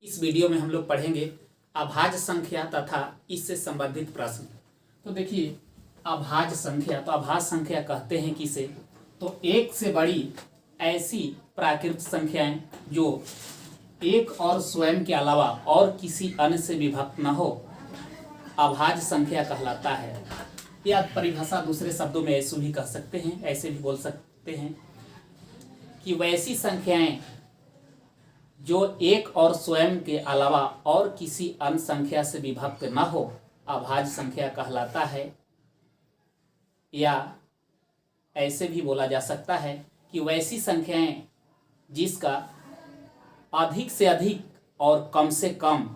इस वीडियो में हम लोग पढ़ेंगे अभाज्य संख्या तथा इससे संबंधित प्रश्न। तो देखिए अभाज्य संख्या, तो अभाज्य संख्या कहते हैं किसे, तो एक से बड़ी ऐसी प्राकृत संख्याएं जो एक और स्वयं के अलावा और किसी अन्य से विभक्त न हो, अभाज्य संख्या कहलाता है। या परिभाषा दूसरे शब्दों में ऐसे भी कह सकते हैं, ऐसे भी बोल सकते हैं कि वैसी संख्याएं जो एक और स्वयं के अलावा और किसी अन्य संख्या से विभक्त न हो, अभाज्य संख्या कहलाता है। या ऐसे भी बोला जा सकता है कि वैसी संख्याएं जिसका अधिक से अधिक और कम से कम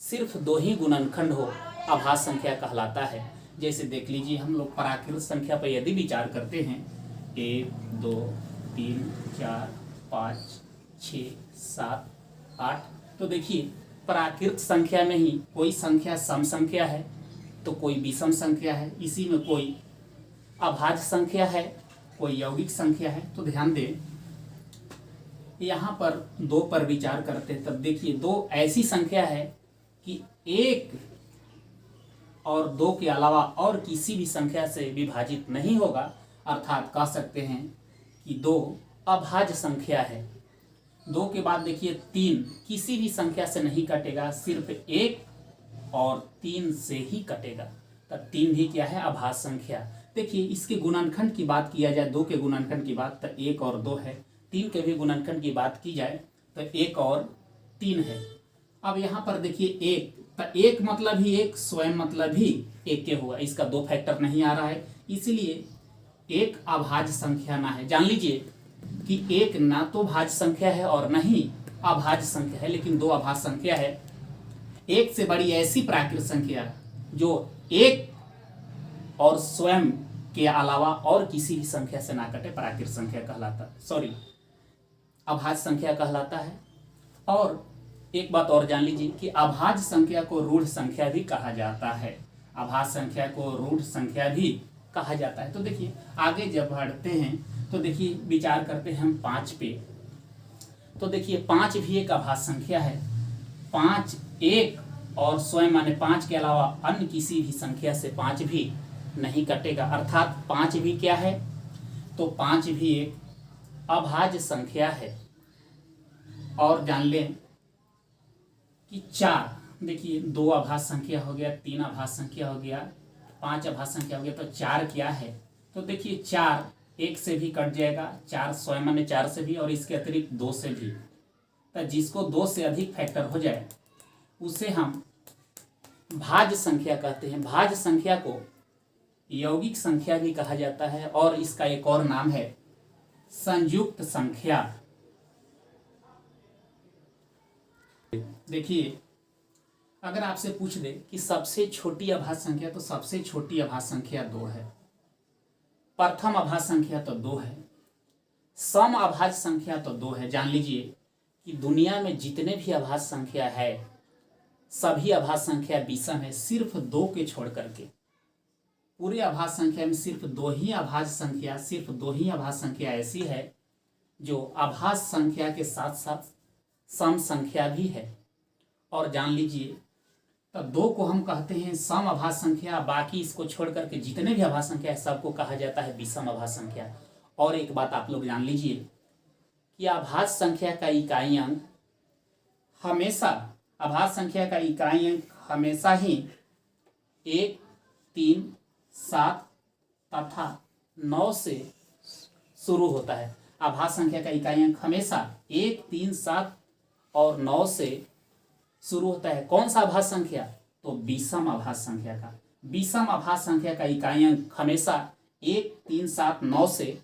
सिर्फ दो ही गुणनखंड हो, अभाज्य संख्या कहलाता है। जैसे देख लीजिए, हम लोग प्राकृत संख्या पर यदि विचार करते हैं 1 2 3 4 5 6 7 8, तो देखिए प्राकृत संख्या में ही कोई संख्या सम संख्या है तो कोई विषम संख्या है, इसी में कोई अभाज्य संख्या है, कोई यौगिक संख्या है। तो ध्यान दें, यहाँ पर दो पर विचार करते हैं, तब देखिए दो ऐसी संख्या है कि एक और दो के अलावा और किसी भी संख्या से विभाजित नहीं होगा, अर्थात कह सकते हैं कि दो अभाज्य संख्या है। दो के बाद देखिए 3 किसी भी संख्या से नहीं कटेगा, सिर्फ 1 और 3 से ही कटेगा, तब 3 भी क्या है, अभाज्य संख्या। देखिए इसके गुणनखंड की बात किया जाए, 2 के गुणनखंड की बात, तो 1 और 2 है। 3 के भी गुणनखंड की बात की जाए तो 1 और 3 है। अब यहाँ पर देखिए 1, तो 1 मतलब ही 1, स्वयं मतलब ही 1 के हुआ, इसका 2 फैक्टर नहीं आ रहा है, इसीलिए एक अभाज्य संख्या ना है। जान लीजिए कि एक ना तो भाज्य संख्या है और न ही अभाज्य संख्या है, लेकिन दो अभाज्य संख्या है। एक से बड़ी ऐसी प्राकृत संख्या जो एक और स्वयं के अलावा और किसी भी संख्या से ना कटे, प्राकृत संख्या कहलाता, अभाज्य संख्या कहलाता है। और एक बात और जान लीजिए कि अभाज्य संख्या को रूढ़ संख्या भी कहा जाता है, अभाज्य संख्या को रूढ़ संख्या भी कहा जाता है। तो देखिए आगे जब बढ़ते हैं तो देखिए विचार करते हैं हम 5 पे, तो देखिए 5 भी एक अभाज्य संख्या है। 5 एक और स्वयं माने 5 के अलावा अन्य किसी भी संख्या से 5 भी नहीं कटेगा, अर्थात 5 भी क्या है, तो 5 भी एक अभाज्य संख्या है। और जान लें कि 4, देखिए 2 अभाज्य संख्या हो गया, 3 अभाज्य संख्या हो गया, 5 अभाज्य संख्या हो गया, तो 4 क्या है, तो देखिए 4 1 से भी कट जाएगा, 4 स्वयं माने 4 से भी, और इसके अतिरिक्त 2 से भी। तो जिसको 2 से अधिक फैक्टर हो जाए उसे हम भाज्य संख्या कहते हैं। भाज्य संख्या को यौगिक संख्या भी कहा जाता है, और इसका एक और नाम है संयुक्त संख्या। देखिए अगर आपसे पूछ दे कि सबसे छोटी अभाज्य संख्या, तो सबसे छोटी अभाज्य संख्या 2 है। प्रथम अभाज्य संख्या तो 2 है, सम अभाज्य संख्या तो 2 है। जान लीजिए कि दुनिया में जितने भी अभाज्य संख्या है सभी अभाज्य संख्या विषम है, सिर्फ 2 के छोड़ करके। पूरे अभाज्य संख्या में सिर्फ 2 ही अभाज्य संख्या, सिर्फ 2 ही अभाज्य संख्या ऐसी है जो अभाज्य संख्या के साथ साथ सम संख्या भी है। और जान लीजिए तो 2 को हम कहते हैं सम अभाज्य संख्या, बाकी इसको छोड़ करके जितने भी अभाज्य संख्या है सबको कहा जाता है विषम अभाज्य संख्या। और एक बात आप लोग जान लीजिए कि अभाज्य संख्या का इकाई अंक हमेशा, अभाज्य संख्या का इकाई अंक हमेशा ही 1 3 7 तथा 9 से शुरू होता है। अभाज्य संख्या का इकाई अंक हमेशा 1 3 7 और 9 से शुरू होता है। कौन सा अभाज्य संख्या, तो विषम अभाज्य संख्या का। विषम अभाज्य संख्या का इकाई अंक हमेशा 1 3 7 9 से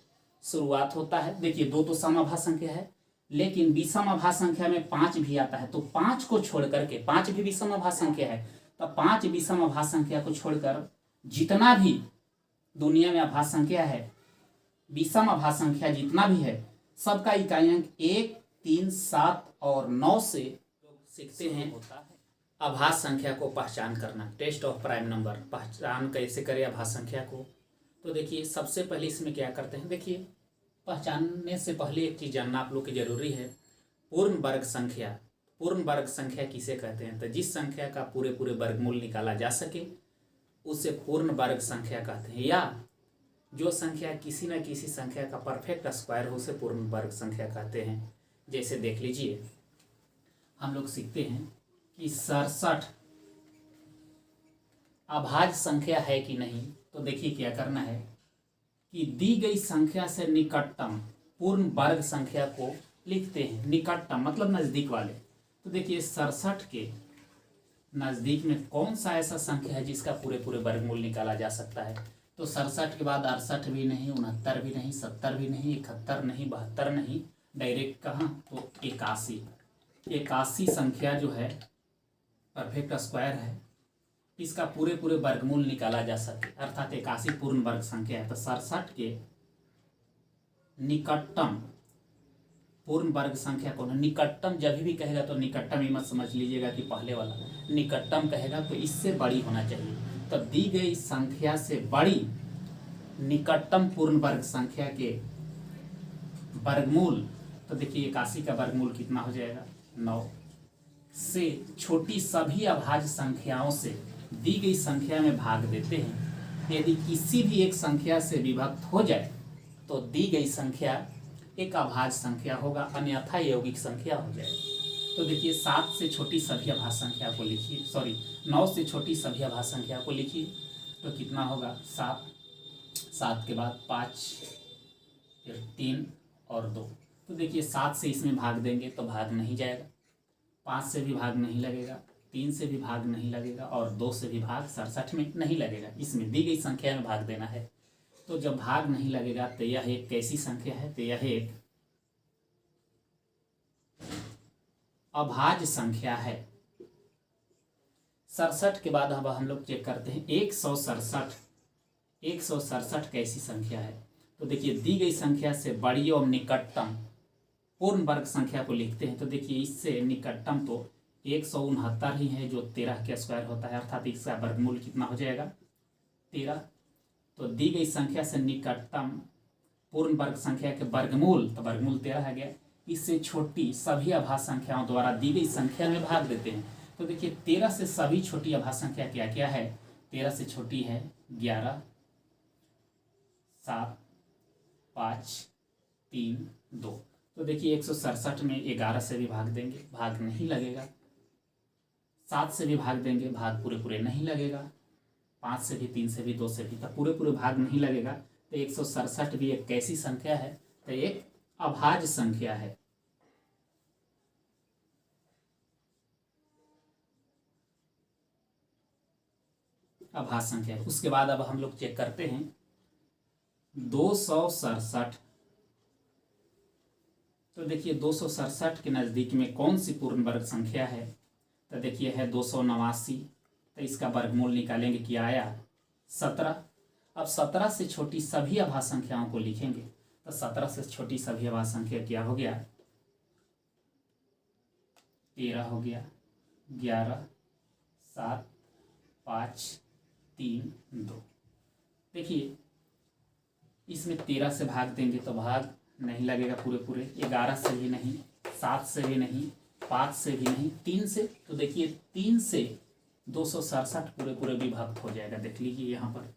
शुरुआत होता है। देखिए 2 तो सम अभाज्य संख्या है, लेकिन विषम अभाज्य संख्या में 5 भी आता है, तो 5 को छोड़ करके, 5 भी विषम अभाज्य संख्या है, तो 5 विषम अभाज्य संख्या को छोड़कर जितना भी दुनिया में अभाज्य संख्या है, विषम अभाज्य संख्या जितना भी है, सबका इकाई अंक 1 3 7 और 9 से सीखते हैं होता है। अभाज्य संख्या को पहचान करना, टेस्ट ऑफ प्राइम नंबर, पहचान कैसे करें अभाज्य संख्या को। तो देखिए सबसे पहले इसमें क्या करते हैं, देखिए पहचानने से पहले एक चीज़ जानना आप लोग की जरूरी है, पूर्ण वर्ग संख्या। पूर्ण वर्ग संख्या किसे कहते हैं? तो जिस संख्या का पूरे पूरे वर्गमूल निकाला जा सके उसे पूर्ण वर्ग संख्या कहते हैं, या जो संख्या किसी न किसी संख्या का परफेक्ट स्क्वायर हो उसे पूर्ण वर्ग संख्या कहते हैं। जैसे देख लीजिए, हम लोग सीखते हैं कि 67 अभाज्य संख्या है कि नहीं। तो देखिए क्या करना है कि दी गई संख्या से निकटतम पूर्ण वर्ग संख्या को लिखते हैं। निकटतम मतलब नज़दीक वाले। तो देखिए 67 के नज़दीक में कौन सा ऐसा संख्या है जिसका पूरे पूरे वर्गमूल निकाला जा सकता है? तो 67 के बाद 68 भी नहीं, 69 भी नहीं, 70 भी नहीं, 71 नहीं, 72 नहीं, डायरेक्ट कहाँ? तो 81। 81 संख्या जो है परफेक्ट स्क्वायर है, इसका पूरे पूरे वर्गमूल निकाला जा सके, अर्थात 81 पूर्ण वर्ग संख्या है। तो 67 के निकटतम पूर्ण वर्ग संख्या कौन है? निकटतम जब भी कहेगा तो निकटतम ही मत समझ लीजिएगा कि पहले वाला, निकटतम कहेगा तो इससे बड़ी होना चाहिए। तो दी गई संख्या से बड़ी निकटतम पूर्ण वर्ग संख्या के वर्गमूल, तो देखिए 81 का वर्गमूल कितना हो जाएगा? 9 से छोटी सभी अभाज्य संख्याओं से दी गई संख्या में भाग देते हैं। यदि किसी भी एक संख्या से विभक्त हो जाए तो दी गई संख्या एक अभाज्य संख्या होगा, अन्यथा यौगिक संख्या हो जाए। तो देखिए 7 से छोटी सभी अभाज्य संख्या को लिखिए, 9 से छोटी सभी अभाज्य संख्या को लिखिए। तो कितना होगा? 7, 7 के बाद 5, फिर 3 और 2। तो देखिए 7 से इसमें भाग देंगे तो भाग नहीं जाएगा, 5 से भी भाग नहीं लगेगा, 3 से भी भाग नहीं लगेगा और 2 से भी भाग 67 में नहीं लगेगा। इसमें दी गई संख्या में भाग देना है। तो जब भाग नहीं लगेगा तो यह एक कैसी संख्या है? तो यह एक अभाज्य संख्या है। 67 के बाद अब हम लोग चेक करते हैं 167। 167 कैसी संख्या है? तो देखिए दी गई संख्या से बड़ी और निकटतम पूर्ण वर्ग संख्या को लिखते हैं। तो देखिए इससे निकटतम तो 169 ही है, जो 13 के स्क्वायर होता है, अर्थात इसका वर्गमूल कितना हो जाएगा? 13। तो दी गई संख्या से निकटतम पूर्ण वर्ग संख्या के वर्गमूल, तो वर्गमूल 13 है गया। इससे छोटी सभी अभाज्य संख्याओं द्वारा दी गई संख्या में भाग देते हैं। तो देखिए 13 से सभी छोटी अभाज्य संख्या क्या क्या है? 13 से छोटी है 11, 7, 5, 3, 2। तो देखिए 167 में 11 से भी भाग देंगे, भाग नहीं लगेगा। 7 से भी भाग देंगे, भाग पूरे पूरे नहीं लगेगा। 5 से भी, 3 से भी, 2 से भी, तो पूरे पूरे भाग नहीं लगेगा। तो 167 भी एक कैसी संख्या है? तो एक अभाज्य संख्या है। अभाज्य संख्या है। उसके बाद अब हम लोग चेक करते हैं 267। तो देखिए 267 के नज़दीक में कौन सी पूर्ण वर्ग संख्या है? तो देखिए है 289। तो इसका वर्गमूल निकालेंगे, क्या आया? 17। अब 17 से छोटी सभी अभाज्य संख्याओं को लिखेंगे। तो 17 से छोटी सभी अभाज्य संख्या क्या हो गया? 13 हो गया, 11, 7, 5, 3, 2। देखिए इसमें 13 से भाग देंगे तो भाग नहीं लगेगा पूरे पूरे, 11 से भी नहीं, 7 से भी नहीं, 5 से भी नहीं, 3 से। तो देखिए 3 से 267 पूरे पूरे विभक्त हो जाएगा। देख लीजिए यहाँ पर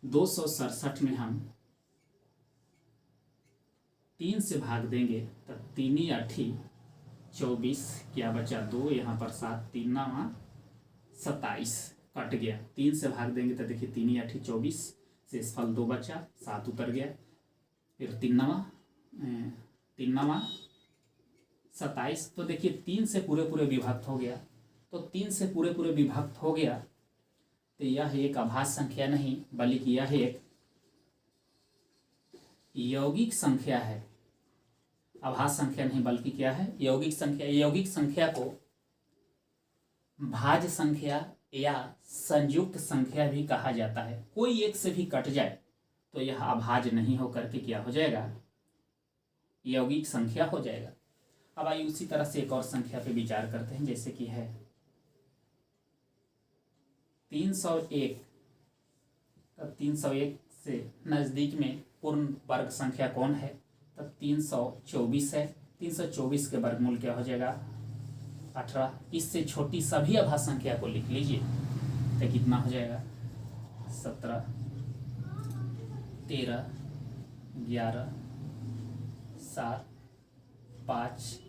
267 में हम 3 से भाग देंगे तो 3 8 24, क्या बचा? 2, यहाँ पर 7, 3 9 27 कट गया। 3 से भाग देंगे तो देखिए 3 8 24, शेषफल 2 बचा, 7 उतर गया, फिर 3 9 27। तो देखिए 3 से पूरे पूरे विभक्त हो गया। तो 3 से पूरे पूरे विभक्त हो गया तो यह एक अभाज्य संख्या नहीं बल्कि यह एक यौगिक संख्या है। अभाज्य संख्या नहीं बल्कि क्या है? यौगिक संख्या। यौगिक संख्या को भाज्य संख्या या संयुक्त संख्या भी कहा जाता है। कोई एक से भी कट जाए तो यह अभाज्य नहीं होकर के क्या हो जाएगा? यौगिक संख्या हो जाएगा। अब आइए उसी तरह से एक और संख्या पे विचार करते हैं, जैसे कि है 301। तब 301 से नज़दीक में पूर्ण वर्ग संख्या कौन है? तब 324 है। 324 के वर्गमूल क्या हो जाएगा? 18। इससे छोटी सभी अभाज्य संख्या को लिख लीजिए तो कितना हो जाएगा 17, 13, 11, 7, 5,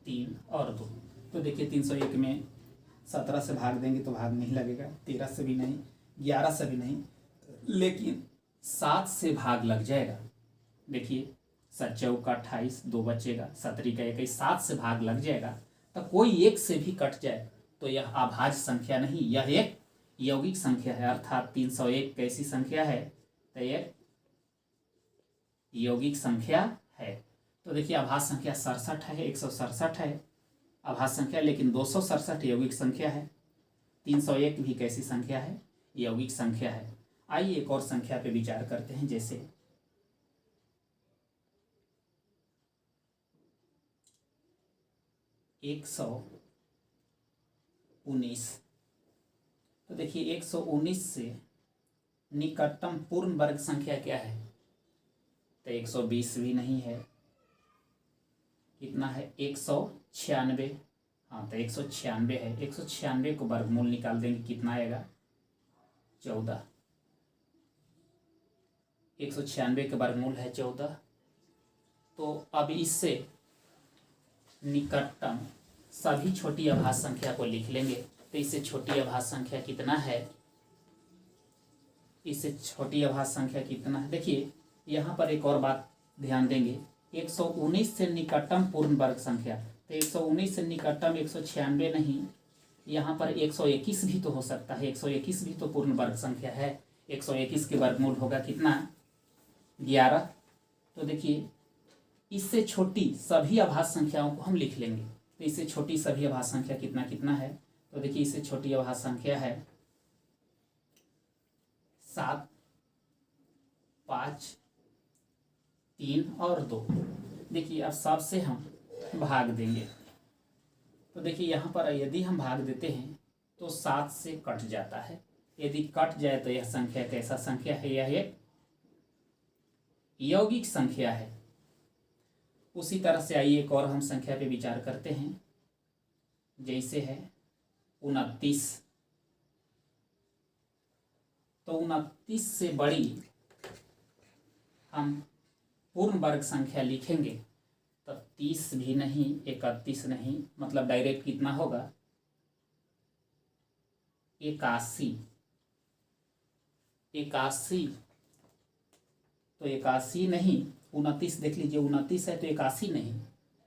3 और 2। तो देखिए 301 में 17 से भाग देंगे तो भाग नहीं लगेगा, 13 से भी नहीं, 11 से भी नहीं, लेकिन 7 से भाग लग जाएगा। देखिए 7 चौका 28, 2 बचेगा, 17 का 21, 7 से भाग लग जाएगा। तो कोई एक से भी कट जाए तो यह अभाज्य संख्या नहीं, यह एक यौगिक संख्या है। अर्थात 301 कैसी संख्या है? तो यह यौगिक संख्या है। तो देखिए अभाज्य संख्या 67 है, 167 है अभाज्य संख्या, लेकिन 267 यौगिक संख्या है। 301 भी कैसी संख्या है? यौगिक संख्या है। आइए एक और संख्या पे विचार करते हैं, जैसे 119। तो देखिए 119 से निकटतम पूर्ण वर्ग संख्या क्या है? तो 120 भी नहीं है, कितना है? 196। हाँ, तो 196 है। 196 को वर्गमूल निकाल देंगे, कितना आएगा? 14। 196 का वर्गमूल है 14। तो अब इससे निकटतम सभी छोटी अभाज्य संख्या को लिख लेंगे। तो इससे छोटी अभाज्य संख्या कितना है? इससे छोटी अभाज्य संख्या कितना है? देखिए यहाँ पर एक और बात ध्यान देंगे, 119 से निकटतम पूर्ण वर्ग संख्या। तो 119 से निकटतम 196 नहीं, यहाँ पर 121 भी तो हो सकता है। 121 भी तो पूर्ण वर्ग संख्या है। 121 के वर्गमूल होगा कितना? 11। तो देखिए इससे छोटी सभी अभाज्य संख्याओं को हम लिख लेंगे। तो इससे छोटी सभी अभाज्य संख्या कितना कितना है? तो देखिए इससे छोटी अभाज्य संख्या है 7, 5, 3 और 2। देखिए अब 7 से हम भाग देंगे। तो देखिए यहाँ पर यदि हम भाग देते हैं तो 7 से कट जाता है। यदि कट जाए तो यह संख्या कैसा संख्या है? यह एक यौगिक संख्या है। उसी तरह से आइए एक और हम संख्या पे विचार करते हैं, जैसे है 29। तो 29 से बड़ी हम पूर्ण वर्ग संख्या लिखेंगे तो 30 भी नहीं, 31 नहीं, मतलब डायरेक्ट कितना होगा? 81। 81। तो 81 नहीं, 29 देख लीजिए, 29 है तो 81 नहीं,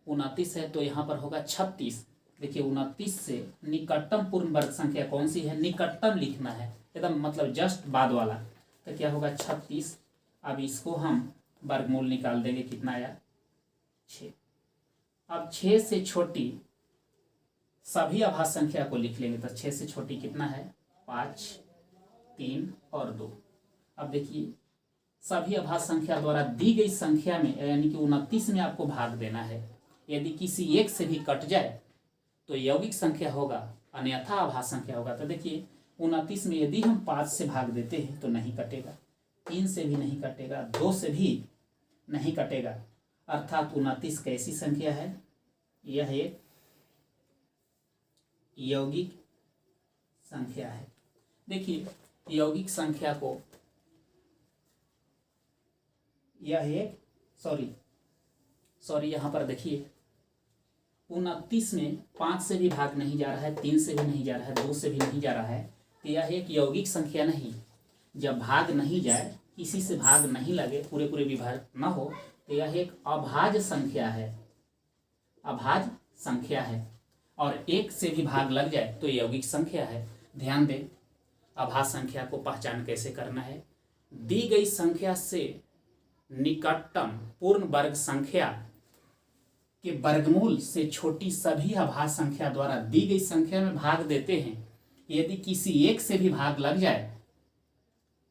29 है तो यहाँ पर होगा 36। देखिए 29 से निकटतम पूर्ण वर्ग संख्या कौन सी है? निकटतम लिखना है एकदम, मतलब जस्ट बाद वाला। तो क्या होगा? 36। अब इसको हम वर्गमूल निकाल देंगे, कितना आया? 6। अब 6 से छोटी सभी अभाज्य संख्या को लिख लेंगे। तो 6 से छोटी कितना है? 5, 3 और 2। अब देखिए सभी अभाज्य संख्या द्वारा दी गई संख्या में, यानी कि 29 में आपको भाग देना है। यदि किसी एक से भी कट जाए तो यौगिक संख्या होगा, अन्यथा अभाज्य संख्या होगा। तो देखिए 29 में यदि हम 5 से भाग देते हैं तो नहीं कटेगा, 3 से भी नहीं कटेगा, 2 से भी नहीं कटेगा। अर्थात 29 कैसी संख्या है? यह एक यौगिक संख्या है। देखिए यौगिक संख्या को यह एक सॉरी यहाँ पर देखिए 29 में 5 से भी भाग नहीं जा रहा है, 3 से भी नहीं जा रहा है, 2 से भी नहीं जा रहा है। तो यह एक यौगिक संख्या नहीं। जब भाग नहीं जाए, किसी से भाग नहीं लगे, पूरे विभाग न हो, तो यह एक अभाज्य संख्या है। अभाज्य संख्या है। और एक से भी भाग लग जाए तो यौगिक संख्या है। ध्यान दें, अभाज्य संख्या को पहचान कैसे करना है? दी गई संख्या से निकटतम पूर्ण वर्ग संख्या के वर्गमूल से छोटी सभी अभाज्य संख्या द्वारा दी गई संख्या में भाग देते हैं। यदि किसी एक से भी भाग लग जाए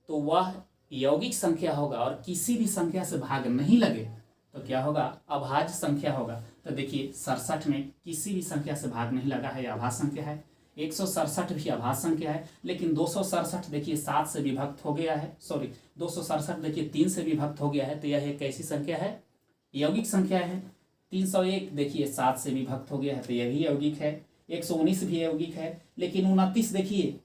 तो वह यौगिक संख्या होगा, और किसी भी संख्या से भाग नहीं लगे तो क्या होगा? अभाज्य संख्या होगा। तो देखिए 67 में किसी भी संख्या से भाग नहीं लगा है, अभाज्य संख्या है। 167 भी अभाज्य संख्या है, लेकिन 267 देखिए 7 से विभक्त हो गया है, 267 देखिए 3 से विभक्त हो गया है। तो यह एक कैसी संख्या है? यौगिक संख्या है। 301 देखिए 7 से विभक्त हो गया है, तो यह भी यौगिक है। 119 भी यौगिक है, लेकिन 29 देखिए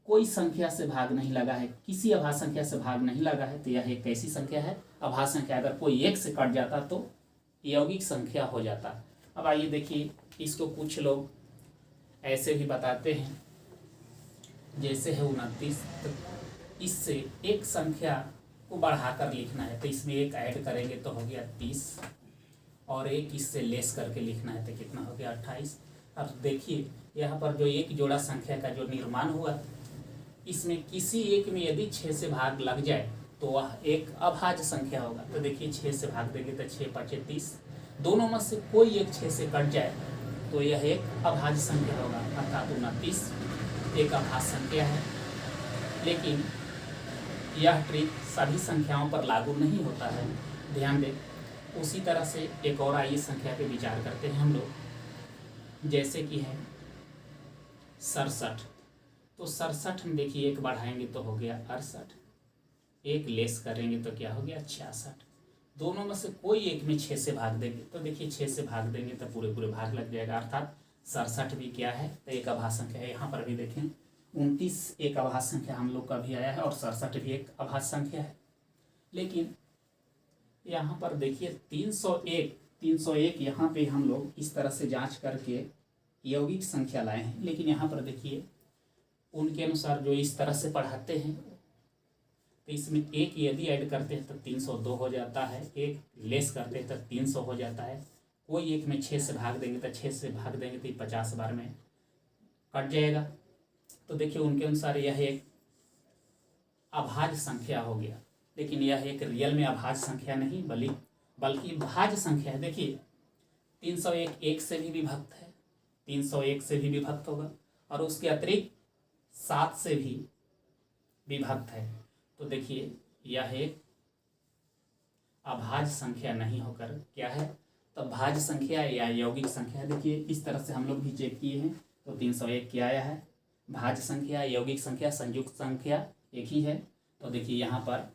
कोई संख्या से भाग नहीं लगा है, किसी अभाज्य संख्या से भाग नहीं लगा है, तो यह एक कैसी संख्या है? अभाज्य संख्या। अगर कोई एक से कट जाता तो यौगिक संख्या हो जाता। अब आइए देखिए, इसको कुछ लोग ऐसे भी बताते हैं, जैसे है 29, तो इससे एक संख्या को बढ़ाकर लिखना है, तो इसमें एक ऐड करेंगे तो हो गया 30, और एक इससे लेस करके लिखना है तो कितना हो गया 28। अब देखिए यहाँ पर जो एक जोड़ा संख्या का जो निर्माण हुआ, इसमें किसी एक में यदि 6 से भाग लग जाए तो वह एक अभाज्य संख्या होगा। तो देखिए 6 से भाग देंगे तो 6 5 30, दोनों में से कोई एक 6 से कट जाए तो यह एक अभाज्य संख्या होगा, अर्थात 29 एक अभाज्य संख्या है। लेकिन यह ट्रिक सभी संख्याओं पर लागू नहीं होता है, ध्यान दें। उसी तरह से एक और आइए संख्या पे विचार करते हैं हम लोग, जैसे कि है 67। तो 67 में देखिए एक बढ़ाएंगे तो हो गया 68, एक लेस करेंगे तो क्या हो गया 66। दोनों में से कोई एक में 6 से भाग देंगे तो देखिए 6 से भाग देंगे तो पूरे पूरे भाग लग जाएगा, अर्थात 67 भी क्या है? तो एक अभाज्य संख्या है। यहाँ पर भी देखें 29 एक अभाज्य संख्या हम लोग का भी आया है, और 67 भी एक अभाज्य संख्या है। लेकिन यहाँ पर देखिए 301 यहाँ पे हम लोग इस तरह से जांच करके यौगिक संख्या लाए हैं, लेकिन यहाँ पर देखिए उनके अनुसार जो इस तरह से पढ़ाते हैं, तो इसमें एक यदि ऐड करते हैं तो 302 हो जाता है, एक लेस करते हैं तो 300 हो जाता है, कोई एक में 6 से भाग देंगे तो 6 से भाग देंगे तो 50 बार में कट जाएगा। तो देखिए उनके अनुसार यह एक अभाज्य संख्या हो गया, लेकिन यह एक रियल में अभाज्य संख्या नहीं बल्कि भाज्य संख्या है। देखिए 301 एक से भी विभक्त है, 301 से भी विभक्त होगा, और उसके अतिरिक्त 7 से भी विभक्त है। तो देखिए यह एक अभाज्य संख्या नहीं होकर क्या है? तो भाज्य संख्या या यौगिक संख्या। देखिए इस तरह से हम लोग भी चेक किए हैं, तो 301 क्या आया है? भाज्य संख्या, यौगिक संख्या, संयुक्त संख्या एक ही है। तो देखिए यहाँ पर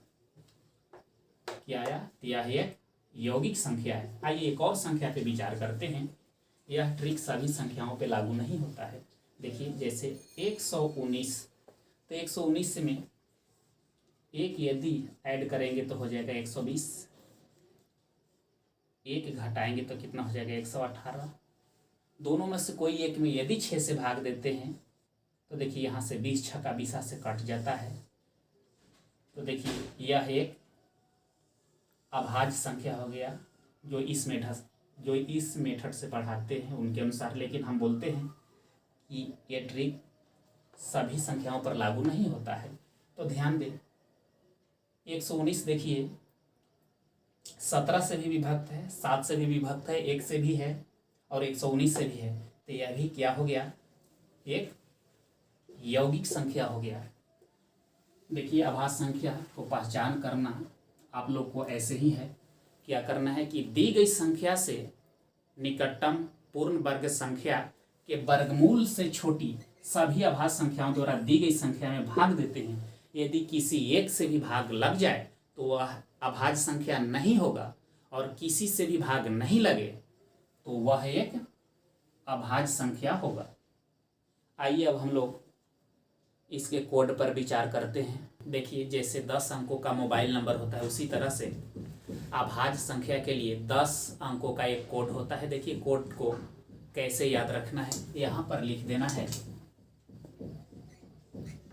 क्या आया? तो यह एक यौगिक संख्या है। आइए एक और संख्या पे विचार करते हैं। यह ट्रिक सभी संख्याओं पे लागू नहीं होता है। देखिए जैसे 119, तो 119 में एक यदि ऐड करेंगे तो हो जाएगा 120, एक घटाएंगे तो कितना हो जाएगा 118। दोनों में से कोई एक में यदि 6 से भाग देते हैं तो देखिए यहाँ से 20 छक्का 20 से कट जाता है। तो देखिए यह एक अभाज्य संख्या हो गया, जो इस मेथड से पढ़ाते हैं उनके अनुसार। लेकिन हम बोलते हैं कि ये ट्रिक सभी संख्याओं पर लागू नहीं होता है। तो ध्यान दें 119 देखिए 17 से भी विभक्त है, 7 से भी विभक्त है, 1 से भी है और 119 से भी है। तो यह भी क्या हो गया? एक यौगिक संख्या हो गया। देखिए अभाज्य संख्या को पहचान करना आप लोग को ऐसे ही है। क्या करना है कि दी गई संख्या से निकटतम पूर्ण वर्ग संख्या के वर्गमूल से छोटी सभी अभाज्य संख्याओं द्वारा दी गई संख्या में भाग देते हैं। यदि किसी एक से भी भाग लग जाए तो वह अभाज्य संख्या नहीं होगा, और किसी से भी भाग नहीं लगे तो वह एक अभाज्य संख्या होगा। आइए अब हम लोग इसके कोड पर विचार करते हैं। देखिए जैसे 10 अंकों का मोबाइल नंबर होता है, उसी तरह से अभाज्य संख्या के लिए 10 अंकों का एक कोड होता है। देखिए कोड को कैसे याद रखना है, यहाँ पर लिख देना है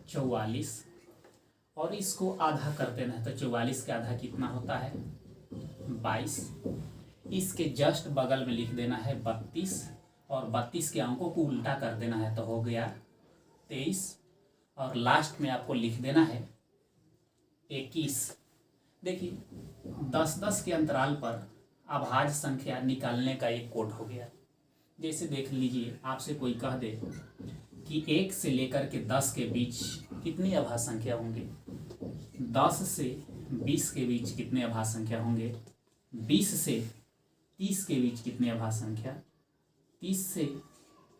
44 और इसको आधा कर देना है। तो 44 का आधा कितना होता है? 22। इसके जस्ट बगल में लिख देना है 32 और 32 के अंकों को उल्टा कर देना है, तो हो गया 23 और लास्ट में आपको लिख देना है 21। देखिए 10-10 के अंतराल पर अभाज्य संख्या निकालने का एक कोड हो गया। जैसे देख लीजिए, आपसे कोई कह दे कि 1 से लेकर के 10 के बीच कितनी अभाज्य संख्या होंगे, 10 से 20 के बीच कितने अभाज्य संख्या होंगे, 20 से 30 के बीच कितने अभाज्य संख्या, 30 से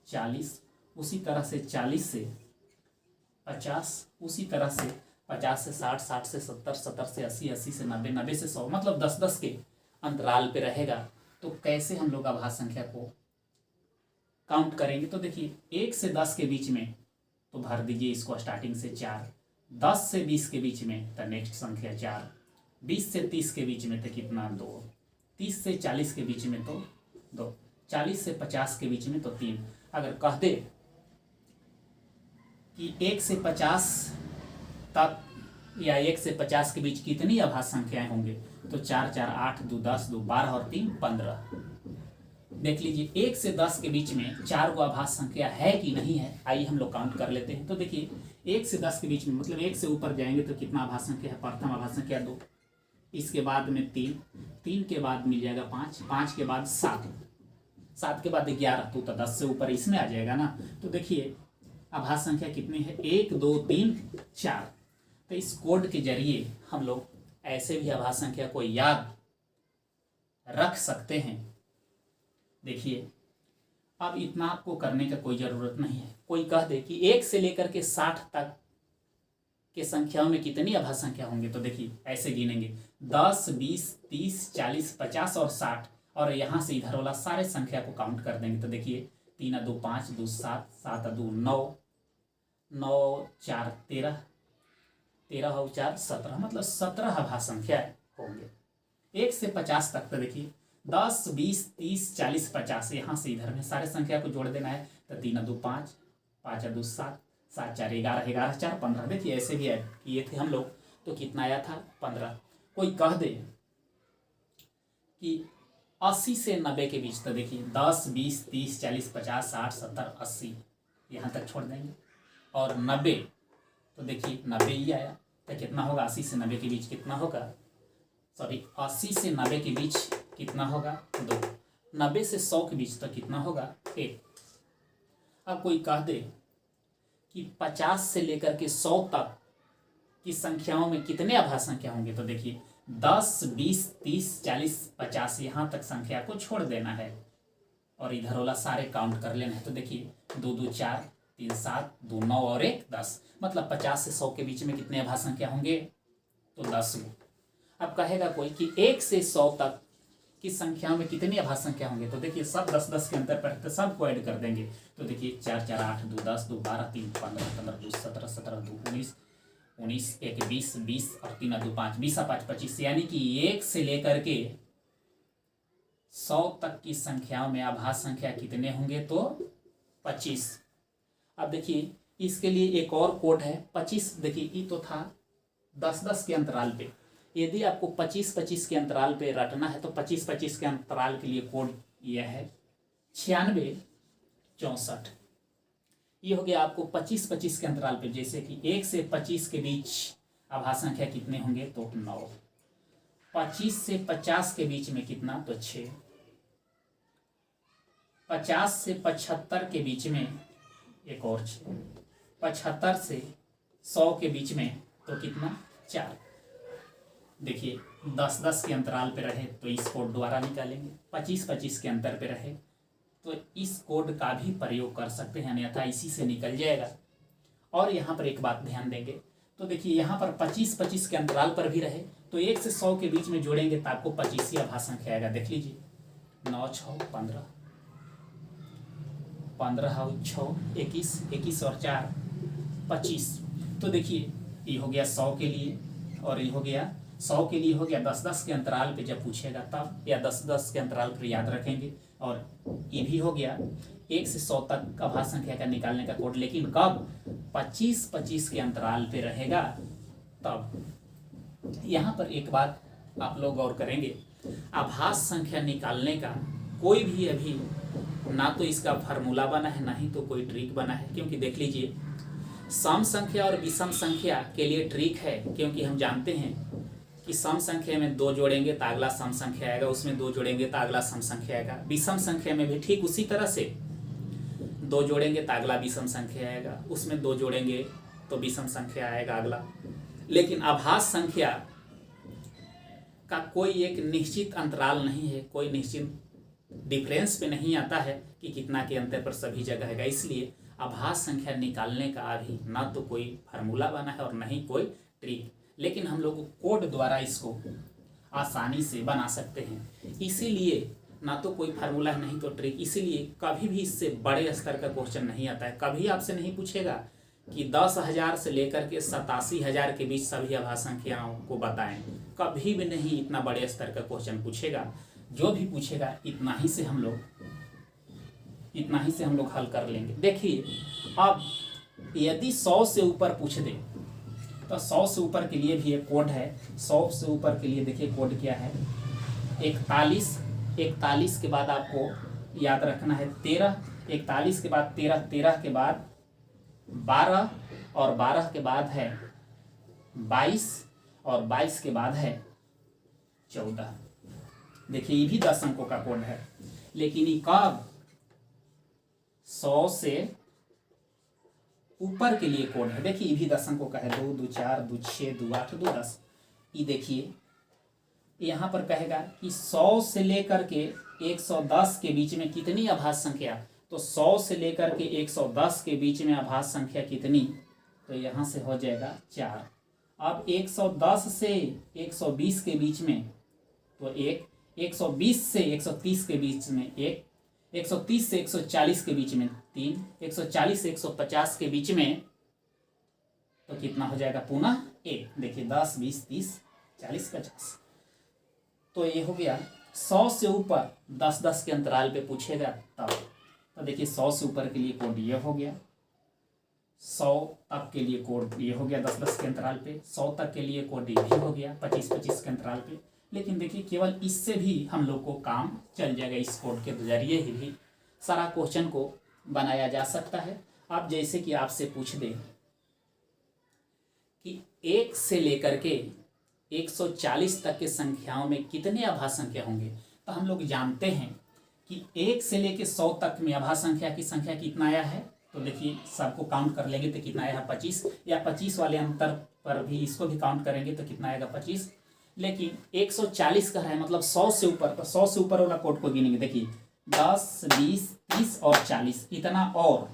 40, उसी तरह से 40 से 50, उसी तरह से 50 से 60, 60 से 70, 70 से 80, 80 से 90, 90 से 100, मतलब 10-10 के अंतराल पे रहेगा। तो कैसे हम लोग अभाज्य संख्या को काउंट करेंगे तो देखिए 1 से 10 के बीच में तो भर दीजिए इसको स्टार्टिंग से 4, 10 से 20 के बीच में तो नेक्स्ट संख्या 4, 20 से 30 के बीच में तो कितना 2, 30 से 40 के बीच में तो 2, 40 से 50 के बीच में तो 3। अगर कह दे कि 1 से 50 तक या 1 से 50 के बीच कितनी आभास संख्याएं होंगे तो 4 4 8 2 10 2 12 और 3 15। देख लीजिए 1 से 10 के बीच में 4 गो आभास संख्या है कि नहीं है, आइए हम लोग काउंट कर लेते हैं। तो देखिए 1 से 10 के बीच में मतलब 1 से ऊपर जाएंगे तो कितना आभास संख्या है, प्रथम आभास संख्या 2, इसके बाद में 3, 3 के बाद मिल जाएगा 5, 5 के बाद 7, 7 के बाद 11 तो 10 से ऊपर इसमें आ जाएगा ना। तो देखिए आभास संख्या कितनी है, 1 2 3 4। तो इस कोड के जरिए हम लोग ऐसे भी आभास संख्या को याद रख सकते हैं। देखिए अब इतना आपको करने का कोई ज़रूरत नहीं है। कोई कह दे कि 1 से लेकर के 60 तक के संख्याओं में कितनी आभास संख्या होंगे तो देखिए ऐसे गिनेंगे 10 20 30 40 50 और 60 और यहाँ से इधर वाला सारे संख्या को काउंट कर देंगे तो देखिए 3 2 5 2 7 7 2 9 9 4 13 13 और 4 17 मतलब 17 आभास संख्या होंगे। 1 से 50 तक तो देखिए 10 20 30 40 50 यहाँ से इधर में सारे संख्या को जोड़ देना है तो 3 2 5 5 2 7 7 4 11 11 4 15। देखिए ऐसे भी किए थे हम लोग तो कितना आया था 15। कोई कह दे कि 80 से 90 के बीच तो देखिए 10 20 30 40 50 60 70 80 यहाँ तक छोड़ देंगे और 90 तो देखिए 90 ही आया तो कितना होगा 80 से 90 के बीच कितना होगा, सॉरी 80 से 90 के बीच कितना होगा 2, 90 से 100 के बीच तो कितना होगा 1। अब कोई कह दे कि 50 से लेकर के 100 तक की संख्याओं में कितने आभास संख्या होंगे तो देखिए 10 20 30 40 50 यहाँ तक संख्या को छोड़ देना है और इधर वाला सारे काउंट कर लेना है। तो देखिए 2 2 4 3 7 2 9 और 1 10 मतलब 50 से 100 के बीच में कितने आभास संख्या होंगे तो 10। अब कहेगा कोई कि 1 से 100 तक की संख्याओं में कितनी आभास संख्या होंगे तो देखिए सब 10 10 के अंतर पर है तो सबको ऐड कर देंगे तो देखिए 4 4 8 2 10 2 12 3 15 15 2 17 17 2 19 19 1 20 20 और 3 2 5 20 5 25 यानी कि 1 से लेकर के 100 तक की संख्याओं में आभास संख्या कितने होंगे तो 25। अब देखिए इसके लिए एक और कोड है 25। देखिए ये तो था 10 10 के अंतराल पे, यदि आपको 25 25 के अंतराल पे रटना है तो 25 25 के अंतराल के लिए कोड यह है 96 64। ये हो गया आपको 25 25 के अंतराल पे, जैसे कि 1 से 25 के बीच आभास संख्या कितने होंगे तो 9, 25 से 50 के बीच में कितना तो 6, 50 से 75 के बीच में एक और 6, 75 से 100 के बीच में तो कितना 4। देखिए 10 10 के अंतराल पे रहे तो इस कोड द्वारा निकालेंगे, 25 25 के अंतर पे रहे तो इस कोड का भी प्रयोग कर सकते हैं, अन्यथा इसी से निकल जाएगा। और यहाँ पर एक बात ध्यान देंगे तो देखिए यहाँ पर 25 25 के अंतराल पर भी रहे तो 1 से 100 के बीच में जोड़ेंगे तो आपको 25 ही आभास संख्या आएगा। देख लीजिए 9 6 15 15 और 6 21 21 और 4 25। तो देखिए ये हो गया 100 के लिए और ये हो गया 100 के लिए हो गया 10 10 के अंतराल पे जब पूछेगा तब, या 10 10 के अंतराल पर याद रखेंगे। और ये भी हो गया 1 से 100 तक आभास संख्या का निकालने का कोड, लेकिन कब 25 25 के अंतराल पे रहेगा तब। यहाँ पर एक बात आप लोग गौर करेंगे, आभास संख्या निकालने का कोई भी अभी ना तो इसका फार्मूला बना है ना ही तो कोई ट्रिक बना है, क्योंकि देख लीजिए सम संख्या और विषम संख्या के लिए ट्रिक है, क्योंकि हम जानते हैं कि सम संख्या में 2 जोड़ेंगे तो अगला सम संख्या आएगा, उसमें 2 जोड़ेंगे तो अगला सम संख्या आएगा। विषम संख्या में भी ठीक उसी तरह से 2 जोड़ेंगे तो अगला विषम संख्या आएगा, उसमें 2 जोड़ेंगे तो विषम संख्या आएगा अगला। लेकिन आभास संख्या का कोई एक निश्चित अंतराल नहीं है, कोई निश्चित डिफरेंस पे नहीं आता है कि कितना के अंतर पर सभी जगह है। इसलिए आभास संख्या निकालने का अभी ना तो कोई फार्मूला बना है और ना ही कोई ट्रिक, लेकिन हम लोग कोड द्वारा इसको आसानी से बना सकते हैं। इसीलिए ना तो कोई फार्मूला है, नहीं तो ट्रिक, इसीलिए कभी भी इससे बड़े स्तर का क्वेश्चन नहीं आता है। कभी आपसे नहीं पूछेगा कि 10,000 से लेकर के 87,000 के बीच सभी आभास संख्याओं को बताएं, कभी भी नहीं इतना बड़े स्तर का क्वेश्चन पूछेगा। जो भी पूछेगा इतना ही से हम लोग हल कर लेंगे। देखिए अब यदि 100 से ऊपर पूछ दे तो 100 से ऊपर के लिए भी एक कोड है। 100 से ऊपर के लिए देखिए कोड क्या है, 41 के बाद आपको याद रखना है 13, 41 के बाद 13, 13 के बाद 12 और 12 के बाद है 22 और 22 के बाद है 14। देखिए ये भी 10 अंकों का कोड है, लेकिन ये कब 100 से ऊपर के लिए कोड है। देखिए ये भी 10 अंकों का है, 2 2 4 2 6 2 8 2 10। ये देखिए यहाँ पर कहेगा कि 100 से लेकर के 110 के बीच में कितनी आभास संख्या, तो 100 से लेकर के 110 के बीच में आभास संख्या कितनी, तो यहाँ से हो जाएगा 4। अब 110 से 120 के बीच में तो 1, 120 से 130 के बीच में 1, 130 से 140 के बीच में 3, 140 से 150 के बीच में तो कितना हो जाएगा पुनः 1। देखिए 10 20 30 40 50, तो ये हो गया 100 से ऊपर 10-10 के अंतराल पे पूछेगा तब। तो देखिए 100 से ऊपर के लिए कोड ये हो गया, 100 तक के लिए कोड ये हो गया 10-10 के अंतराल पे, 100 तक के लिए कोड ये भी हो गया 25-25 के अंतराल पे। लेकिन देखिए केवल इससे भी हम लोग को काम चल जाएगा, इस कोड के जरिए ही भी सारा क्वेश्चन को बनाया जा सकता है। अब जैसे कि आपसे पूछ दे कि 1 से लेकर के 140 तक के संख्याओं में कितने आभास संख्या होंगे, तो हम लोग जानते हैं कि 1 से लेकर 100 तक में आभास संख्या की संख्या कितना आया है, तो देखिए सबको काउंट कर लेंगे तो कितना आया है 25, या 25 वाले अंतर पर भी इसको भी काउंट करेंगे तो कितना आएगा 25। लेकिन 140 का है मतलब 100 से ऊपर, तो 100 से ऊपर वाला कोड को गिनेंगे। देखिए 10 20 30 और 40 इतना और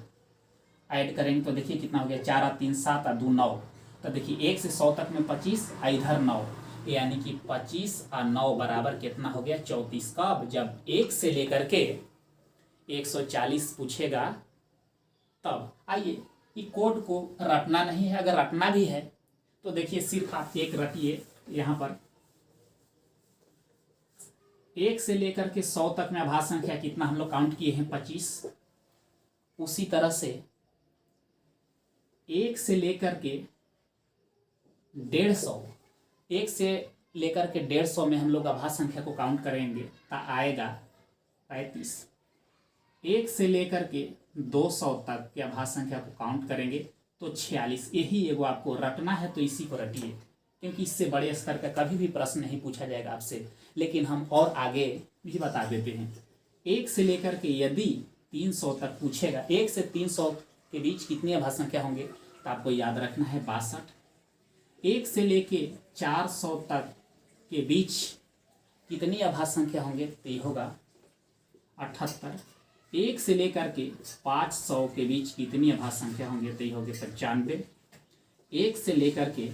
ऐड करेंगे तो देखिए कितना हो गया, 4 3 7 और 2 9। तो देखिए 1 से 100 तक में 25, इधर 9, यानी कि 25 और 9 बराबर कितना हो गया 34। कब, जब 1 से लेकर के 140 पूछेगा तब। आइए ये कोड को रटना नहीं है, अगर रटना भी है तो देखिए सिर्फ आप एक रटिए। यहाँ पर 1 से लेकर के 100 तक में आभास संख्या कितना हम लोग काउंट किए हैं 25। उसी तरह से 1 से लेकर के 150, 1 से लेकर के 150 में हम लोग आभास संख्या को काउंट करेंगे तो आएगा 35। 1 से लेकर के 200 तक की आभास संख्या को काउंट करेंगे तो 46। यही एगो आपको रटना है तो इसी को रटिए, क्योंकि इससे बड़े स्तर का कभी भी प्रश्न नहीं पूछा जाएगा आपसे। लेकिन हम और आगे भी बता देते हैं। 1 से लेकर के यदि 300 तक पूछेगा, 1 से 300 के बीच कितनी आभास संख्या होंगे, तो आपको याद रखना है 62। 1 से लेके 400 तक के बीच कितनी आभास संख्या होंगे, तो ये होगा 78। 1 से लेकर के 500 के बीच कितनी आभास संख्या होंगे, तो ये होंगे 95। 1 से लेकर के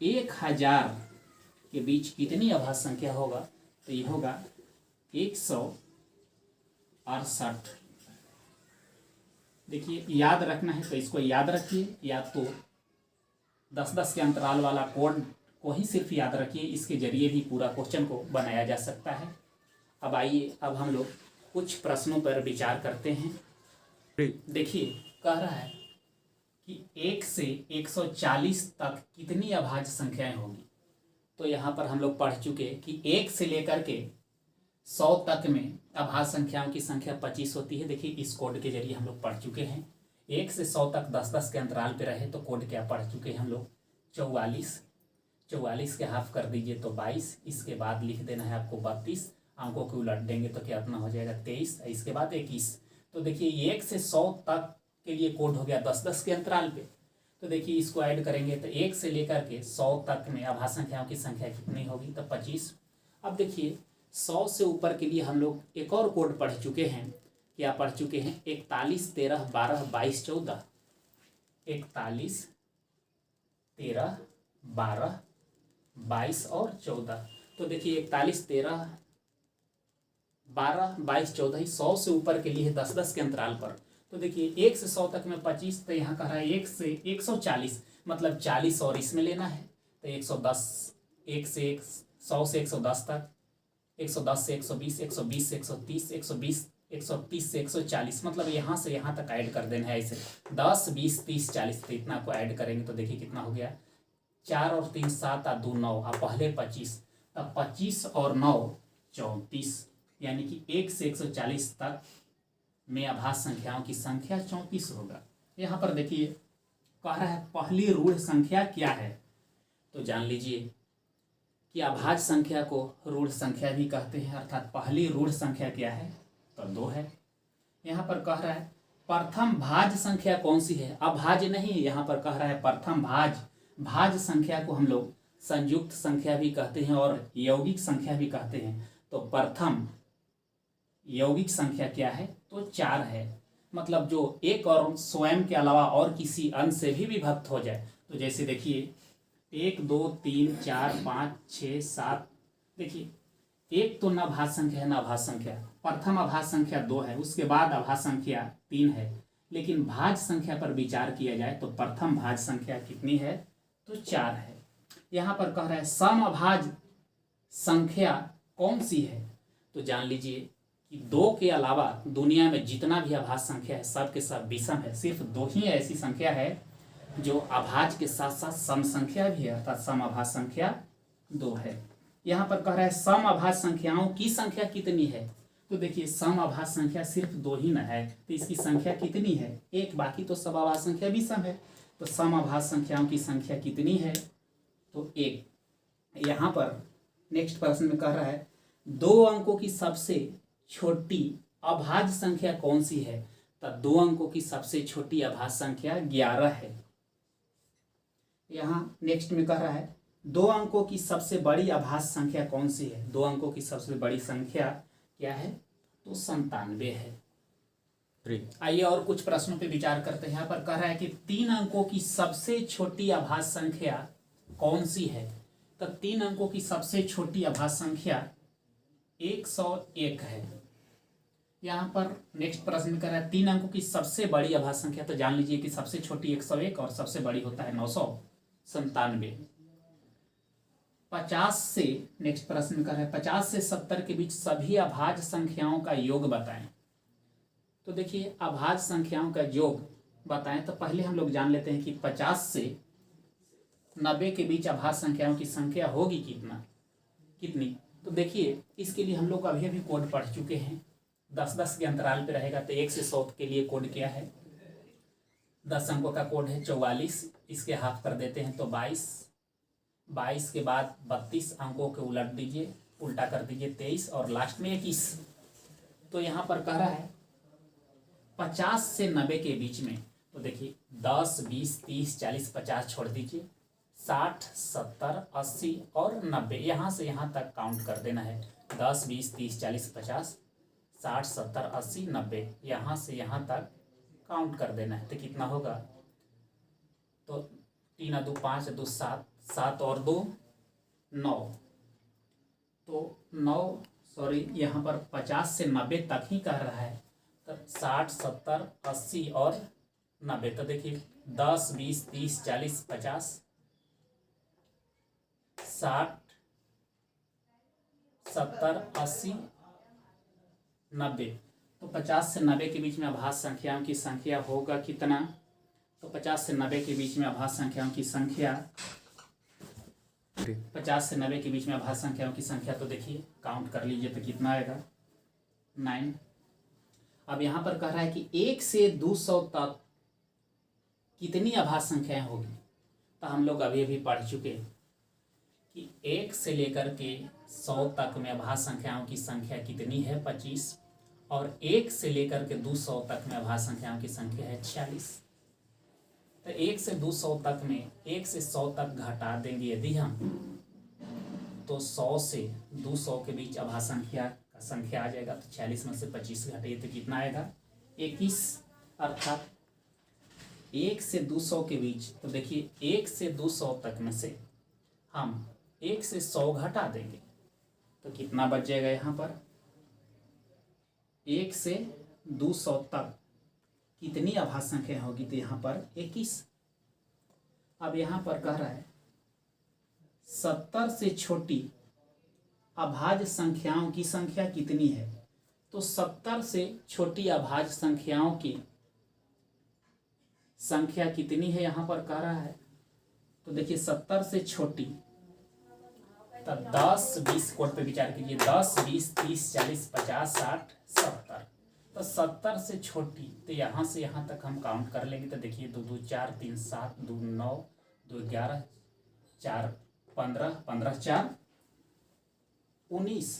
1000 के बीच कितनी आभास संख्या होगा, तो ये होगा 168। देखिए याद रखना है तो इसको याद रखिए, या तो 10-10 के अंतराल वाला कोड को ही सिर्फ याद रखिए, इसके जरिए भी पूरा क्वेश्चन को बनाया जा सकता है। अब आइए अब हम लोग कुछ प्रश्नों पर विचार करते हैं। देखिए कह रहा है कि 1 से 140 तक कितनी अभाज्य संख्याएं होंगी। तो यहाँ पर हम लोग पढ़ चुके कि 1 से लेकर के 100 तक में अभाज्य संख्याओं की संख्या 25 होती है। देखिए इस कोड के जरिए हम लोग पढ़ चुके हैं। 1 से 100 तक 10-10 के अंतराल पे रहे तो कोड क्या पढ़ चुके हैं हम लोग, 44 के हाफ कर दीजिए तो 22, इसके बाद लिख देना है आपको 32, अंकों को उलट देंगे तो क्या अपना हो जाएगा 23, इसके बाद 21। तो देखिए 1 से 100 तक के लिए कोड हो गया 10-10 के अंतराल पे। तो देखिए इसको ऐड करेंगे तो 1 से लेकर के 100 तक में अभाज्य संख्याओं की संख्या कितनी होगी, तो 25। अब देखिए 100 से ऊपर के लिए हम लोग एक और कोड पढ़ चुके हैं। क्या पढ़ चुके हैं, 41 13 12 22 14। 41 13 12 22 और 14। तो देखिए 41 13 12, 22, 14, 100 से ऊपर के लिए 10-10 के अंतराल पर। तो देखिए 1 से 100 तक में 25, तो यहाँ कह रहा है 1 से 140, मतलब 40 और इसमें लेना है तो 110, 1 से 100 से 110 तक, 110 से 120, 120 से 130, 120, 130 से 140, मतलब यहाँ से यहाँ तक ऐड कर देना है ऐसे 10, 20, 30, 40, तो इतना को ऐड करेंगे तो देखिए कितना हो गया, 4 और 3 7 और 2 9, अब पहले 25, तब 25 और 9 34, यानी कि 1 से 140 तक में अभाज्य संख्याओं की संख्या 34 होगा। यहाँ पर देखिए कह रहा है पहली ऋण संख्या क्या है, तो जान लीजिए कि अभाज्य संख्या को ऋण संख्या भी कहते हैं, अर्थात पहली ऋण संख्या क्या है, तो 2 है। यहाँ पर कह रहा है प्रथम भाज्य संख्या कौन सी है, अभाज्य नहीं, यहाँ पर कह रहा है प्रथम भाज्य संख्या को हम लोग संयुक्त संख्या भी कहते हैं और यौगिक संख्या भी कहते हैं। तो प्रथम यौगिक संख्या क्या है, तो 4 है, मतलब जो एक और स्वयं के अलावा और किसी अंश से भी विभक्त हो जाए। तो जैसे देखिए 1 2 3 4 5 6 7, देखिए एक तो न भाज्य संख्या है न अभाज्य संख्या, प्रथम अभाज्य संख्या 2 है, उसके बाद अभाज्य संख्या 3 है, लेकिन भाज्य संख्या पर विचार किया जाए तो प्रथम भाज्य संख्या कितनी है, तो 4 है। यहाँ पर कह रहा है समअभाज्य संख्या कौन सी है, तो जान लीजिए कि 2 के अलावा दुनिया में जितना भी अभाज्य संख्या है सब के सब विषम है, सिर्फ 2 ही ऐसी संख्या है जो अभाज्य के साथ साथ सम संख्या भी है, अर्थात समअभाज्य संख्या 2 है। यहाँ पर कह रहा है समअभाज्य संख्याओं की संख्या कितनी है, तो देखिए समअभाज्य संख्या सिर्फ 2 ही न है, तो इसकी संख्या कितनी है, 1, बाकी तो सब अभाज्य संख्या विषम है, तो समअभाज्य संख्याओं की संख्या कितनी है, तो 1। यहाँ पर नेक्स्ट प्रश्न में कह रहा है 2 अंकों की सबसे छोटी अभाज्य संख्या कौन सी है, तो 2 अंकों की सबसे छोटी अभाज्य संख्या 11 है। यहाँ नेक्स्ट में कह रहा है 2 अंकों की सबसे बड़ी अभाज्य संख्या कौन सी है, 2 अंकों की सबसे बड़ी संख्या क्या है, तो 97 है। आइए और कुछ प्रश्नों पे विचार करते हैं। यहाँ पर कह रहा है कि 3 अंकों की सबसे छोटी अभाज्य संख्या कौन सी है, तो 3 अंकों की सबसे छोटी अभाज्य संख्या 101 है। यहाँ पर नेक्स्ट प्रश्न कर रहा है 3 अंकों की सबसे बड़ी अभाज्य संख्या, तो जान लीजिए कि सबसे छोटी 101 और सबसे बड़ी होता है 997। 50 से नेक्स्ट प्रश्न कर रहा है 50 से 70 के बीच सभी अभाज्य संख्याओं का योग बताएं। तो देखिए अभाज्य संख्याओं का योग बताएं, तो पहले हम लोग जान लेते हैं कि 50 से 90 के बीच अभाज्य संख्याओं की संख्या होगी कितनी। तो देखिए इसके लिए हम लोग अभी अभी कोड पढ़ चुके हैं, 10-10 के अंतराल पे रहेगा। तो 1 से 100 के लिए कोड क्या है, 10 अंकों का कोड है 44, इसके हाफ कर देते हैं तो 22 के बाद 32 अंकों के उलट दीजिए, उल्टा कर दीजिए 23 और लास्ट में 21। तो यहाँ पर कह रहा है 50 से 90 के बीच में, तो देखिए 10 20 30 40 50 छोड़ दीजिए, 60 70 80 और 90, यहाँ से यहाँ तक काउंट कर देना है। 10 20 30 40 50 60 70 80 90, यहाँ से यहाँ तक काउंट कर देना है। तो कितना होगा, तो 3 2 5 2 7 7 और 2 9, तो 9 सॉरी यहाँ पर 50 से 90 तक ही कह रहा है, तो 60 70 80 और 90। तो देखिए 10 20 30 40 50 60 70 80 90, तो 50 से 90 के बीच में अभाज्य संख्याओं की संख्या होगा कितना, तो 50 से 90 के बीच में अभाज्य संख्याओं की संख्या 50 से 90 के बीच में अभाज्य संख्याओं की संख्या, तो देखिए काउंट कर लीजिए तो कितना आएगा 9। अब यहाँ पर कह रहा है कि 1 से 200 तक कितनी अभाज्य संख्याएं होगी, तो हम लोग अभी अभी पढ़ चुके कि 1 से लेकर के 100 तक में अभाज्य संख्याओं की संख्या कितनी है 25, और 1 से लेकर के 200 तक में अभाज्य संख्याओं की संख्या है 46। तो 1 से 200 तक में 1 से 100 तक घटा देंगे यदि हम, तो 100 से 200 के बीच अभाज्य संख्या का संख्या आ जाएगा, तो 46 में से 25 घटाइए तो कितना आएगा 21। अर्थात 1 से 200 के बीच, तो देखिए 1 से 200 तक में से हम 1 से 100 घटा देंगे तो कितना बच जाएगा, यहाँ पर 1 से 200 तक कितनी अभाज्य संख्या होगी, तो यहाँ पर 21। अब यहाँ पर कह रहा है 70 से छोटी अभाज्य संख्याओं की संख्या कितनी है, तो 70 से छोटी अभाज्य संख्याओं की संख्या कितनी है यहाँ पर कह रहा है। तो देखिए 70 से छोटी, तो 10 20 कोड पे विचार कीजिए, 10 20 30 40 50 60 70। तो 70 से छोटी, तो यहाँ से यहाँ तक हम काउंट कर लेंगे। तो देखिए 2 2 4 3 7 2 9 2 11 4 15 15 4 19।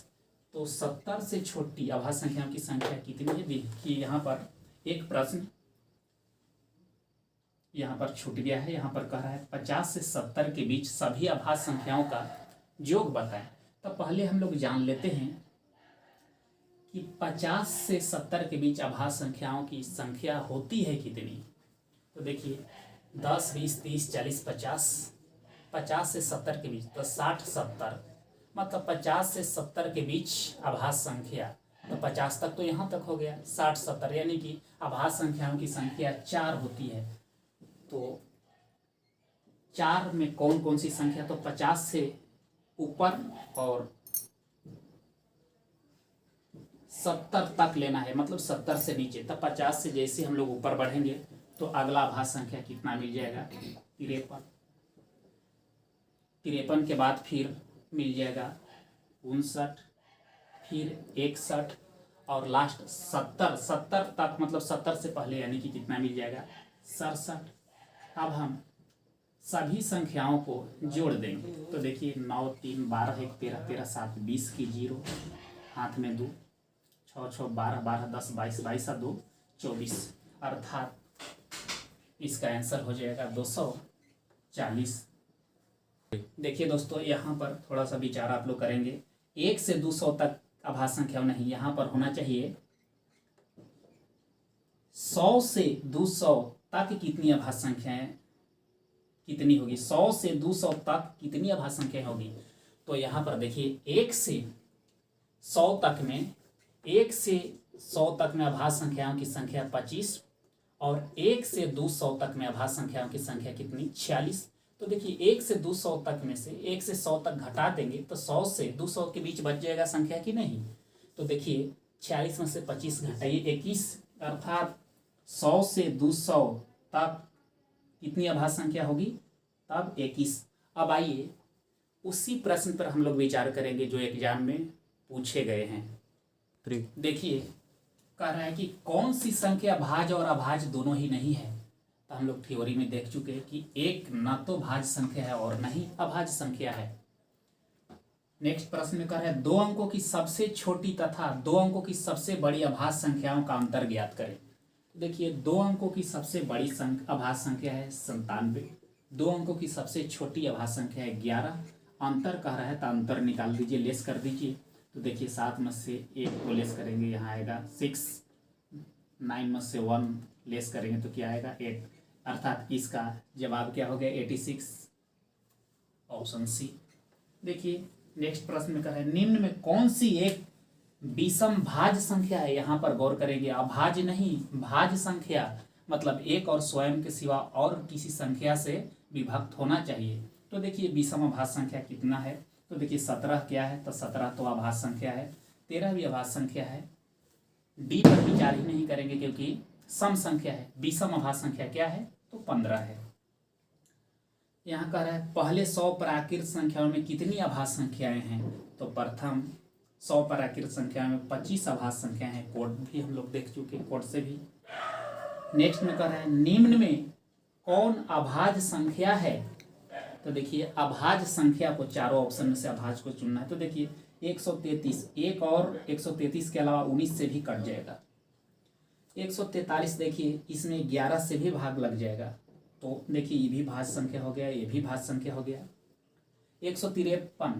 तो 70 से छोटी अभाज्य संख्याओं की संख्या कितनी है, देखिए यहाँ पर एक प्रश्न यहाँ पर छूट गया है। यहाँ पर कह रहा है 50 से 70 के बीच सभी अभाज्य संख्याओं का योग बताएं। तो पहले हम लोग जान लेते हैं कि 50 से 70 के बीच अभाज्य संख्याओं की संख्या होती है कितनी। तो देखिए 10 20 30 40 50, 50 से 70 के बीच, तो 60 70, मतलब 50 से 70 के बीच अभाज्य संख्या। तो 50 तक तो यहाँ तक हो गया, 60 70 यानी कि अभाज्य संख्याओं की संख्या 4 होती है। तो 4 में कौन कौन सी संख्या, तो 50 से ऊपर और 70 तक लेना है, मतलब 70 से नीचे। तब 50 से जैसे हम लोग ऊपर बढ़ेंगे तो अगला अभाज्य संख्या कितना मिल जाएगा, 53। 53 के बाद फिर मिल जाएगा 59, फिर 61 और लास्ट 70 तक, मतलब 70 से पहले यानी कि कितना मिल जाएगा, 67। अब हम सभी संख्याओं को जोड़ देंगे। तो देखिए 9 3 12 1 13 13 7 20 की 0, हाथ में 2, 6 6 12 12 10 22 22 2 24, अर्थात इसका आंसर हो जाएगा 240। देखिए दोस्तों, यहाँ पर थोड़ा सा विचार आप लोग करेंगे। 1 से 200 तक अभाज्य संख्या नहीं, यहाँ पर होना चाहिए 100 से 200 तक कितनी अभाज्य संख्याएं कितनी होगी, 100 से 200 तक कितनी अभाज्य संख्या होगी। तो यहाँ पर देखिए 1 से 100 तक में, 1 से 100 तक में अभाज्य संख्याओं की संख्या 25 और 1 से 200 तक में अभाज्य संख्याओं की संख्या कितनी, 46। तो देखिए 1 से 200 तक में से 1 से 100 तक घटा देंगे तो 100 से 200 के बीच बच जाएगा संख्या कि नहीं। तो देखिए 46 में से 25 घटाइए 21, अर्थात 100 से 200 तक कितनी अभाज्य संख्या होगी, तब 21। अब आइए उसी प्रश्न पर हम लोग विचार करेंगे जो एग्जाम में पूछे गए हैं। देखिए कह रहा है कि कौन सी संख्या भाज्य और अभाज्य दोनों ही नहीं है। तो हम लोग थ्योरी में देख चुके हैं कि एक न तो भाज्य संख्या है और न ही अभाज्य संख्या है। नेक्स्ट प्रश्न में कह रहा है 2 अंकों की सबसे छोटी तथा 2 अंकों की सबसे बड़ी अभाज्य संख्याओं का अंतर ज्ञात करें। देखिए 2 अंकों की सबसे बड़ी अभाज्य संख्या है 97, 2 अंकों की सबसे छोटी अभाज्य संख्या है 11। अंतर कह रहा है तो अंतर निकाल दीजिए, लेस कर दीजिए। तो देखिए 7 में से 1 को लेस करेंगे, यहाँ आएगा 6, 9 में से 1 लेस करेंगे तो क्या आएगा 8, अर्थात इसका जवाब क्या हो गया 86, ऑप्शन सी। देखिए नेक्स्ट प्रश्न में कह रहा है निम्न में कौन सी एक विषम भाज्य संख्या है। यहाँ पर गौर करेंगे, अभाज्य नहीं भाज्य संख्या, मतलब एक और स्वयं के सिवा और किसी संख्या से विभक्त होना चाहिए। तो देखिए विषम अभाज्य संख्या कितना है, तो देखिए 17 क्या है, तो 17 तो अभाज्य संख्या है, 13 भी अभाज्य संख्या है। डी पर विचार ही नहीं करेंगे क्योंकि सम संख्या है। विषम अभाज्य संख्या क्या है, तो 15 है। यहाँ कह रहा है पहले 100 प्राकृत संख्याओं में कितनी अभाज्य संख्याएं हैं। तो प्रथम 100 प्राकृत संख्याओं में 25 अभाज्य संख्याएं हैं। कोड भी हम लोग देख चुके, कोड से भी। नेक्स्ट में कह रहा है निम्न में कौन अभाज्य संख्या है। तो देखिए अभाज्य संख्या को चारों ऑप्शन में से अभाज्य को चुनना है। तो देखिए 133, एक और 133 के अलावा 19 से भी कट जाएगा। 143 देखिए इसमें 11 से भी भाग लग जाएगा, तो देखिए ये भी भाज्य संख्या हो गया, ये भी भाज्य संख्या हो गया। 153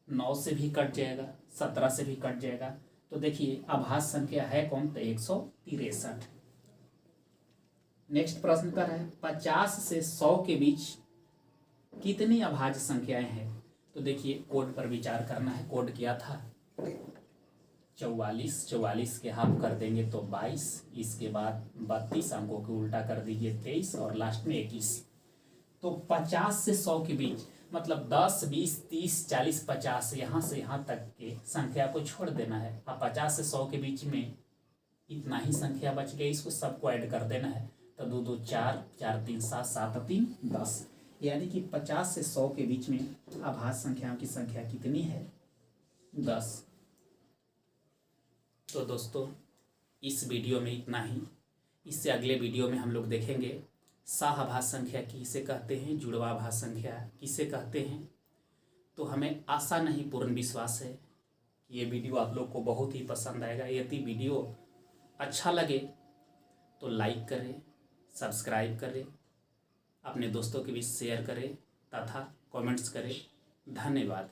9 से भी कट जाएगा, 17 से भी कट जाएगा। तो देखिए अभाज्य संख्या है कौन, तो 163। नेक्स्ट प्रश्न कर है 50 से 100 के बीच कितनी अभाज्य संख्याएं हैं। तो देखिए कोड पर विचार करना है। कोड क्या था, 44, 44 के हाफ कर देंगे तो 22, इसके बाद 32 अंकों को उल्टा कर दीजिए 23 और लास्ट में 21। तो 50 से 100 के बीच मतलब 10, 20, 30, 40, 50 यहाँ से यहाँ तक के संख्या को छोड़ देना है। अब 50 से 100 के बीच में इतना ही संख्या बच गई, इसको सबको ऐड कर देना है। तो 2 2 4, 4 3 7, 7 3 10, यानी कि 50 से 100 के बीच में अभाज्य संख्याओं की संख्या कितनी है? 10। तो दोस्तों इस वीडियो में इतना ही। इससे अगले वीडियो में हम लोग देखेंगे सहाभाज्य संख्या किसे कहते हैं, जुड़वा भाज्य संख्या किसे कहते हैं। तो हमें आशा नहीं पूर्ण विश्वास है कि ये वीडियो आप लोग को बहुत ही पसंद आएगा। यदि वीडियो अच्छा लगे तो लाइक करें, सब्सक्राइब करें, अपने दोस्तों के बीच शेयर करें तथा कमेंट्स करें। धन्यवाद।